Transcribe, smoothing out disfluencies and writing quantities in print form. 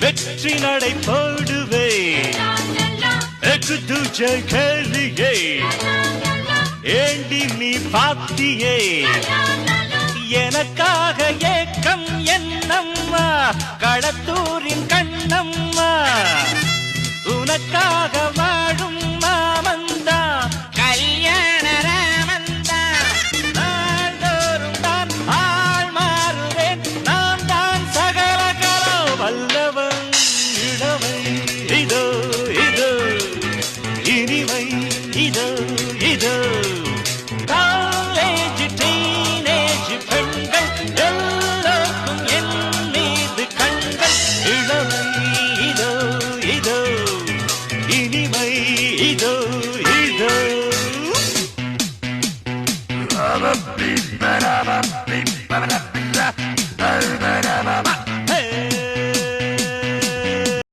வெற்றி நடை போடுவே துஜை கேளியே ஏண்டி நீ பாத்தியே எனக்காக ஏக்கம் என்னம்மா களத்தூரின் கண்ணம்மா உனக்காக வாழும் மாமந்தா கல்யாண ராமந்தா நாள்தோறும் தான் ஆள் மாறுவேன் நான் தான் சகல கலோ வல்லவன் இளமை இதோ இதோ இனிமை இதோ இதோ காலேஜ் டீனேஜ் பெண்கள் எல்லோருக்கும் என் மீது கண்கள் இளமை இதோ இதோ இனிமை இதோ இதோ I'm a beat, man, I'm a beat,